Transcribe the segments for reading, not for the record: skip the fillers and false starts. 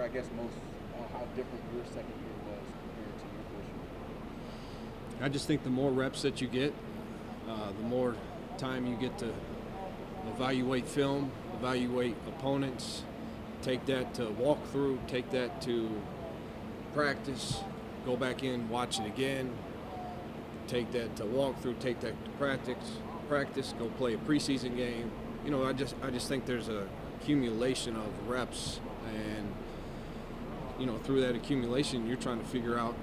I guess, most on how different your second year was compared to your first year? I just think the more reps that you get, the more time you get to evaluate film, evaluate opponents, take that to walkthrough, take that to practice, go back in, watch it again, take that to walkthrough, take that to practice, go play a preseason game. You know, I just think there's a accumulation of reps, and you know, through that accumulation, you're trying to figure out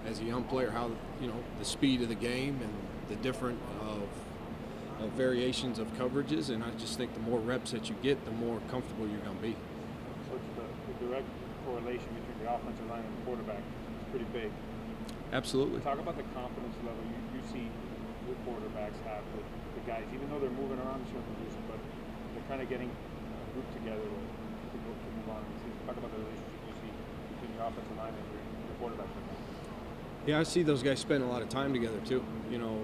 as a young player how, you know, the speed of the game and the different of variations of coverages, and I just think the more reps that you get, the more comfortable you're going to be. So it's the direct correlation between the offensive line and the quarterback is pretty big. Absolutely. Talk about the confidence level you see the quarterbacks have with the guys, even though they're moving around in certain positions, but they're kind of getting grouped together to move on in the season. Talk about the relationship you see between the offensive line and your quarterback. Yeah, I see those guys spend a lot of time together too. You know,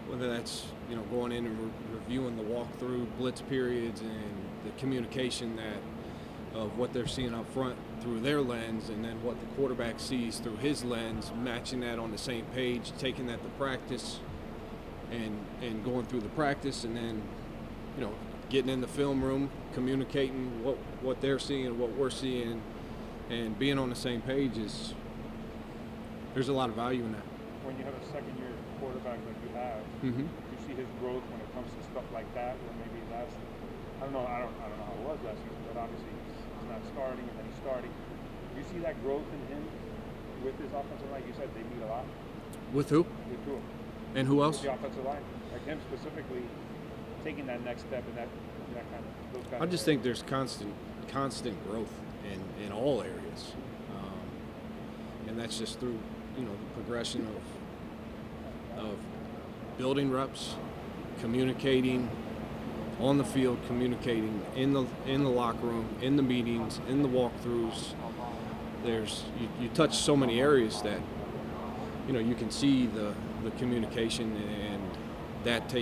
whether that's, you know, going in and reviewing the walkthrough, blitz periods, and the communication of what they're seeing up front through their lens, and then what the quarterback sees through his lens, matching that on the same page, taking that to practice, and going through the practice, and then, you know, getting in the film room, communicating what they're seeing and what we're seeing, and being on the same page is. There's a lot of value in that. When you have a second-year quarterback like you have, you see his growth when it comes to stuff like that. Where maybe I don't know how it was last season, but obviously he's not starting and then he's starting. Do you see that growth in him with his offensive line? You said they meet a lot. With who? With who? And who else? With the offensive line, like him specifically, taking that next step and that kind of. Those kind I just think there's constant growth in all areas, and that's just through, you know, the progression of building reps, communicating on the field, communicating in the locker room, in the meetings, in the walkthroughs. You touch so many areas that, you know, you can see the communication, and that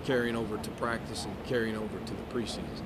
carrying over to practice and carrying over to the preseason.